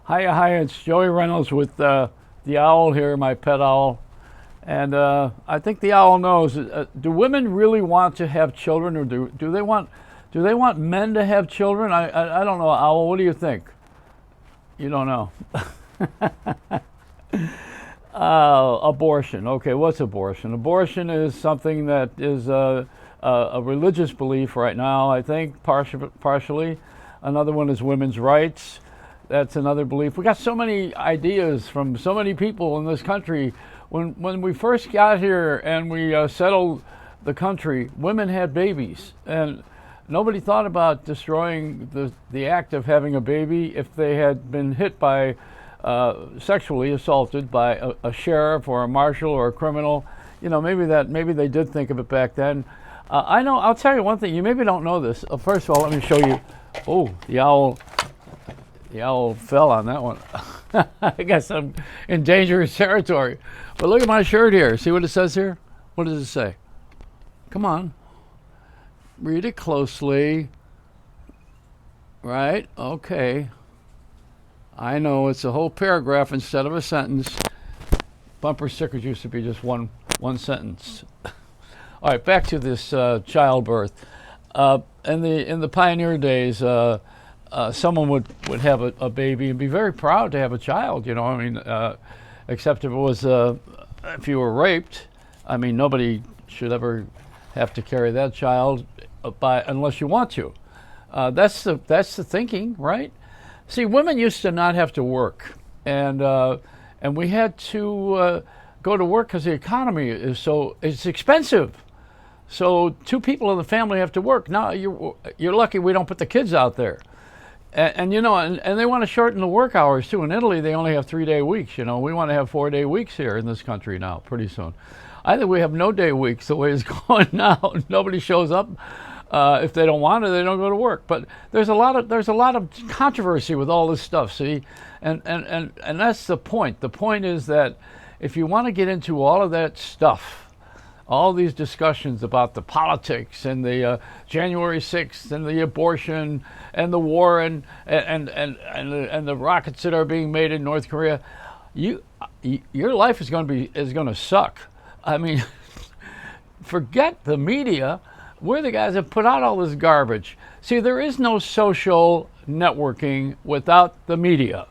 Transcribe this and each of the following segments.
Hi, it's Joey Reynolds with the owl here, my pet owl. And I think the owl knows. Do women really want to have children, or do they want men to have children? I don't know, owl. What do you think? You don't know. Abortion. Okay, what's abortion? Abortion is something that is a religious belief right now, I think, partially. Another one is women's rights. That's another belief. We got so many ideas from so many people in this country. When we first got here and we settled the country, women had babies, and nobody thought about destroying the act of having a baby if they had been hit by sexually assaulted by a sheriff or a marshal or a criminal. You know, maybe they did think of it back then. I know. I'll tell you one thing. You maybe don't know this. First of all, let me show you. Oh, the owl. The owl fell on that one. I guess I'm in dangerous territory. But look at my shirt here. See what it says here? What does it say? Come on. Read it closely. Right? Okay. I know it's a whole paragraph instead of a sentence. Bumper stickers used to be just one sentence. All right, back to this childbirth. In the pioneer days, someone would have a baby and be very proud to have a child. You know, I mean, except if it was if you were raped. I mean, nobody should ever have to carry that child unless you want to. That's the thinking, right? See, women used to not have to work, and we had to go to work because the economy it's expensive. So two people in the family have to work. Now you're lucky we don't put the kids out there. And you know, and they want to shorten the work hours too. In Italy, they only have 3-day weeks. You know, we want to have 4-day weeks here in this country now, pretty soon. I think we have no-day weeks the way it's going now. Nobody shows up. If they don't want to, they don't go to work. But there's a lot of controversy with all this stuff. See, and that's the point. The point is that if you want to get into all of that stuff, all these discussions about the politics and the January 6th and the abortion and the war and the rockets that are being made in North Korea, your life is going to suck. I mean, forget the media. We're the guys that put out all this garbage. See, there is no social networking without the media,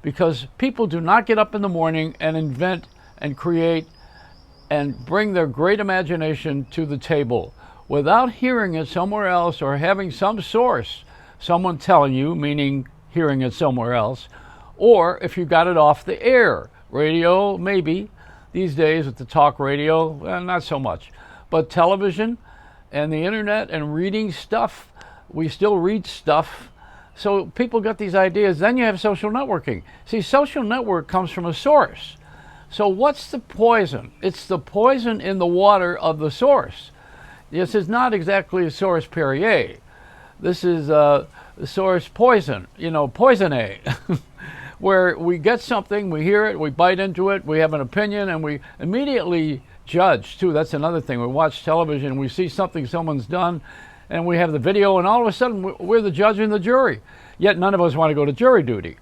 because people do not get up in the morning and invent and create and bring their great imagination to the table without hearing it somewhere else or having some source, someone telling you, meaning hearing it somewhere else, or if you got it off the air. Radio, maybe. These days with the talk radio, not so much. But television and the internet and reading stuff, we still read stuff. So people got these ideas. Then you have social networking. See, social network comes from a source. So what's the poison? It's the poison in the water of the source. This is not exactly a source Perrier. This is a source poison, poison A, where we get something, we hear it, we bite into it, we have an opinion, and we immediately judge, too. That's another thing. We watch television, we see something someone's done, and we have the video, and all of a sudden we're the judge and the jury. Yet none of us want to go to jury duty.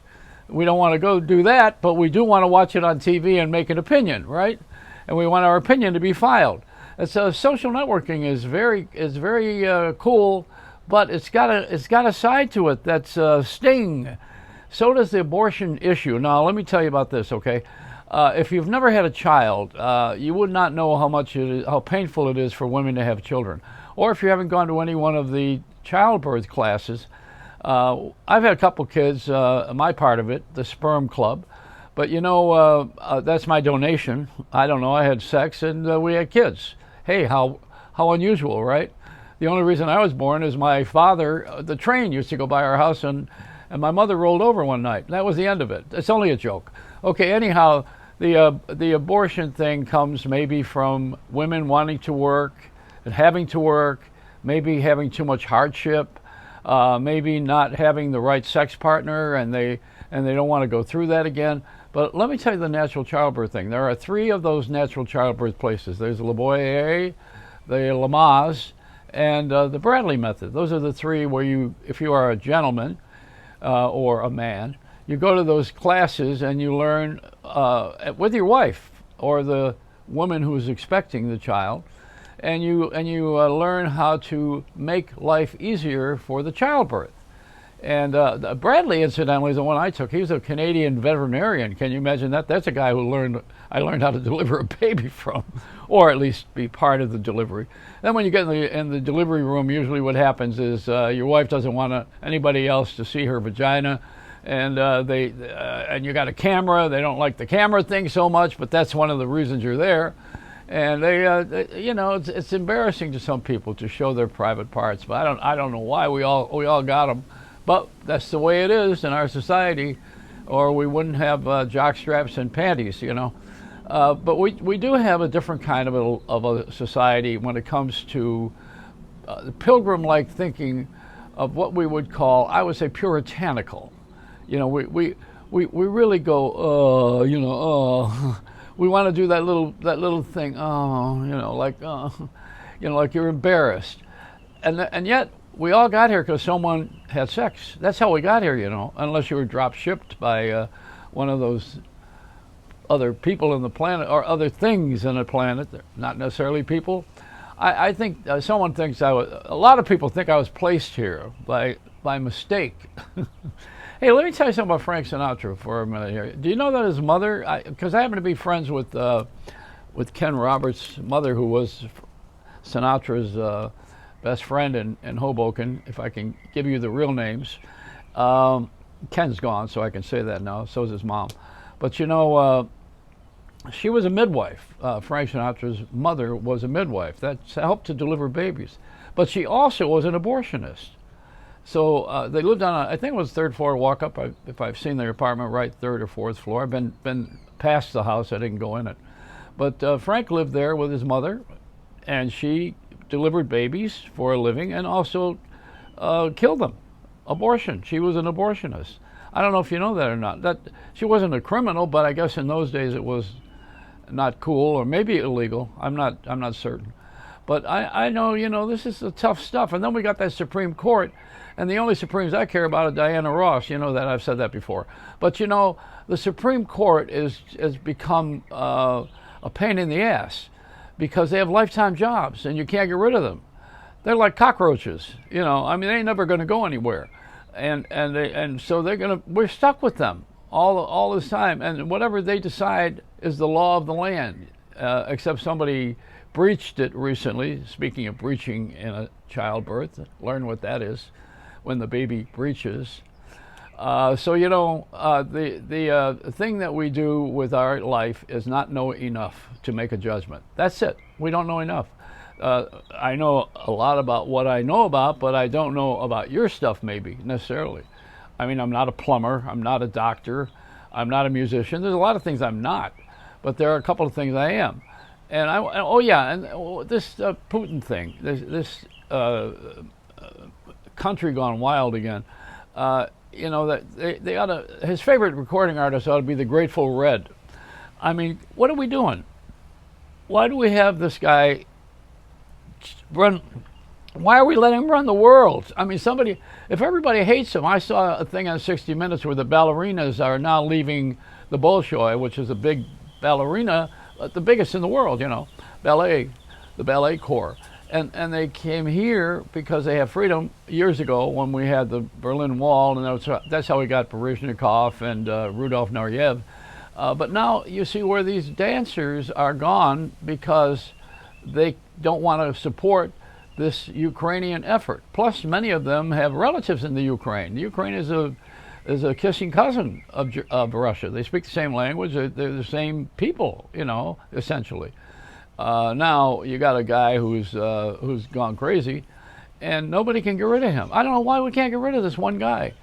We don't want to go do that, but we do want to watch it on TV and make an opinion, right? And we want our opinion to be filed. And so social networking is very cool, but it's got a side to it that's sting. So does the abortion issue. Now, let me tell you about this, okay? If you've never had a child, you would not know how painful it is for women to have children. Or if you haven't gone to any one of the childbirth classes. I've had a couple kids, my part of it, the sperm club, but that's my donation. I don't know, I had sex and we had kids. Hey, how unusual, right? The only reason I was born is my father, the train used to go by our house and my mother rolled over one night. That was the end of it. It's only a joke. Okay, anyhow, the abortion thing comes maybe from women wanting to work and having to work, maybe having too much hardship, maybe not having the right sex partner, and they don't want to go through that again. But let me tell you the natural childbirth thing. There are 3 of those natural childbirth places. There's La Boyer, the Lamaze, and the Bradley method. Those are the 3 where if you are a gentleman or a man, you go to those classes and you learn with your wife or the woman who is expecting the child, and you learn how to make life easier for the childbirth. And Bradley, incidentally, is the one I took. He was a Canadian veterinarian. Can you imagine that? That's a guy who I learned how to deliver a baby from, or at least be part of the delivery. Then when you get in the delivery room, usually what happens is your wife doesn't want anybody else to see her vagina, and and you got a camera. They don't like the camera thing so much, but that's one of the reasons you're there. And it's embarrassing to some people to show their private parts, but I don't know why we all got them. But that's the way it is in our society, or we wouldn't have jock straps and panties, But we do have a different kind of a society when it comes to the pilgrim-like thinking of what we would call, I would say, puritanical. We really go, we want to do that little thing, like you're embarrassed, and yet. We all got here because someone had sex. That's how we got here, unless you were drop shipped by one of those other people in the planet or other things in the planet, not necessarily people. I think someone thinks a lot of people think I was placed here by mistake. Hey, let me tell you something about Frank Sinatra for a minute here. Do you know that his mother, because I happen to be friends with Ken Roberts' mother, who was Sinatra's best friend in Hoboken, if I can give you the real names. Ken's gone, so I can say that now. So is his mom. But she was a midwife. Frank Sinatra's mother was a midwife. That helped to deliver babies. But she also was an abortionist. So they lived on I think it was third floor walk up. If I've seen their apartment, right, third or fourth floor. I've been past the house. I didn't go in it. But Frank lived there with his mother, and she delivered babies for a living and also killed them. Abortion. She was an abortionist. I don't know if you know that or not. That she wasn't a criminal, but I guess in those days it was not cool or maybe illegal. I'm not certain. But I know, this is the tough stuff. And then we got that Supreme Court, and the only Supremes I care about are Diana Ross. You know that, I've said that before. But the Supreme Court has become a pain in the ass, because they have lifetime jobs and you can't get rid of them. They're like cockroaches, they ain't never going to go anywhere, and so we're stuck with them all this time, and whatever they decide is the law of the land, except somebody breached it recently. Speaking of breaching in a childbirth, learn what that is when the baby breaches. The thing that we do with our life is not know enough to make a judgment. That's it. We don't know enough. I know a lot about what I know about, but I don't know about your stuff maybe necessarily. I mean, I'm not a plumber. I'm not a doctor. I'm not a musician. There's a lot of things I'm not, but there are a couple of things I am. And this Putin thing, this country gone wild again. That they ought to. His favorite recording artist ought to be the Grateful Red. I mean, what are we doing? Why do we have this guy run? Why are we letting him run the world? I mean, if everybody hates him, I saw a thing on 60 Minutes where the ballerinas are now leaving the Bolshoi, which is a big ballerina, the biggest in the world, ballet, the ballet corps. And they came here because they have freedom years ago when we had the Berlin Wall, and that's how we got Baryshnikov and Rudolf Nureyev. But now you see where these dancers are gone because they don't want to support this Ukrainian effort. Plus, many of them have relatives in the Ukraine. The Ukraine is a kissing cousin of Russia. They speak the same language. They're the same people, essentially. Now you got a guy who's gone crazy, and nobody can get rid of him. I don't know why we can't get rid of this one guy.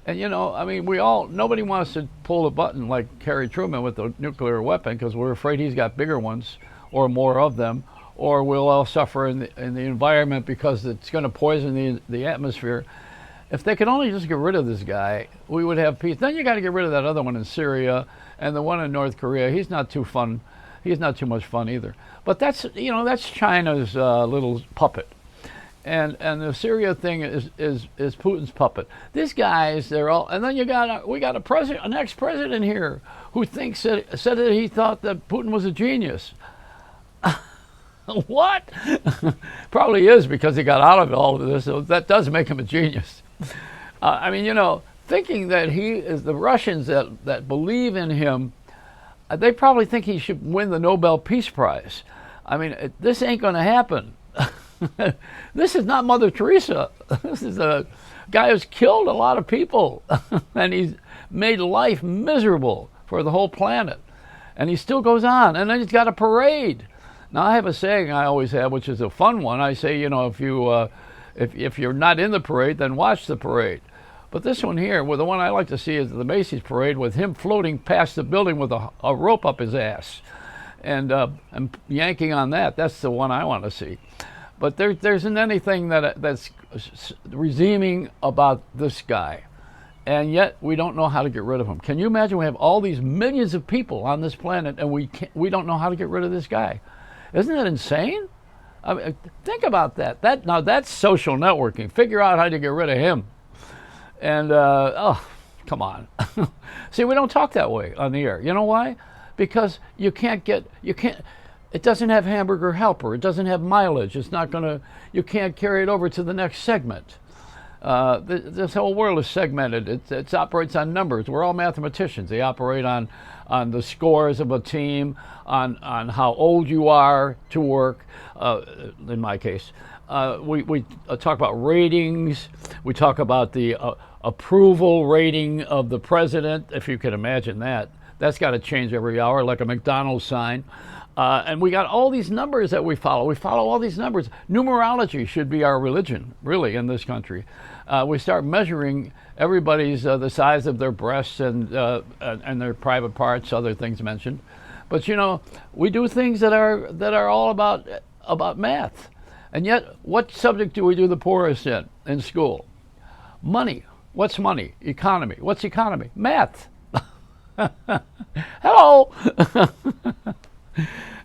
And nobody wants to pull the button like Harry Truman with the nuclear weapon, because we're afraid he's got bigger ones or more of them, or we'll all suffer in the environment because it's going to poison the atmosphere. If they could only just get rid of this guy, we would have peace. Then you got to get rid of that other one in Syria and the one in North Korea. He's not too fun. He's not too much fun either. But that's China's little puppet. and the Syria thing is Putin's puppet. These guys, they're all, and then we got an ex-president here who said that he thought that Putin was a genius. What? Probably is, because he got out of all of this. So that does make him a genius. I mean, thinking that he is the Russians that believe in him, they probably think he should win the Nobel Peace Prize. I mean, this ain't going to happen. This is not Mother Teresa. This is a guy who's killed a lot of people, and he's made life miserable for the whole planet. And he still goes on, and then he's got a parade. Now, I have a saying I always have, which is a fun one. I say, if you're not in the parade, then watch the parade. But this one here, well, the one I like to see is the Macy's parade, with him floating past the building with a rope up his ass, and yanking on that. That's the one I want to see. But there isn't anything that's redeeming about this guy, and yet we don't know how to get rid of him. Can you imagine? We have all these millions of people on this planet, and we don't know how to get rid of this guy. Isn't that insane? I mean, think about that. Now that's social networking. Figure out how to get rid of him. And come on. See, we don't talk that way on the air. You know why? Because you can't. It doesn't have hamburger helper. It doesn't have mileage. It's not gonna. You can't carry it over to the next segment. This whole world is segmented. It operates on numbers. We're all mathematicians. They operate on the scores of a team, on how old you are to work. In my case, we talk about ratings. We talk about the approval rating of the president, if you can imagine that. That's got to change every hour, like a McDonald's sign. And we got all these numbers that we follow. We follow all these numbers. Numerology should be our religion, really, in this country. We start measuring everybody's the size of their breasts and their private parts, other things mentioned. But we do things that are all about math. And yet, what subject do we do the poorest in school? Money. What's money? Economy. What's economy? Math. Hello.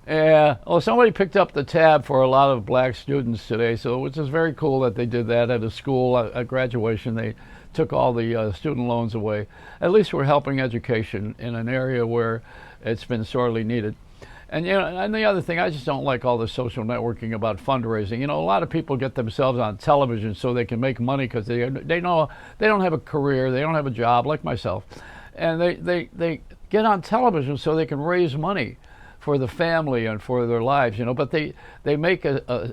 Yeah. Oh, somebody picked up the tab for a lot of black students today, which is very cool that they did that at a school at graduation. They took all the student loans away. At least we're helping education in an area where it's been sorely needed. And and the other thing, I just don't like all the social networking about fundraising. A lot of people get themselves on television so they can make money because they know they don't have a career, they don't have a job, like myself, and they get on television so they can raise money for the family and for their lives, but they make a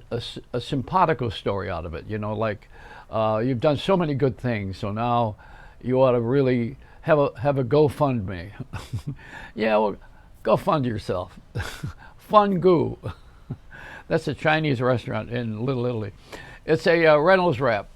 simpatico story out of it, like you've done so many good things, so now you ought to really have a GoFundMe. Yeah, well, go fund yourself. Fun Goo. That's a Chinese restaurant in Little Italy. It's a Reynolds wrap.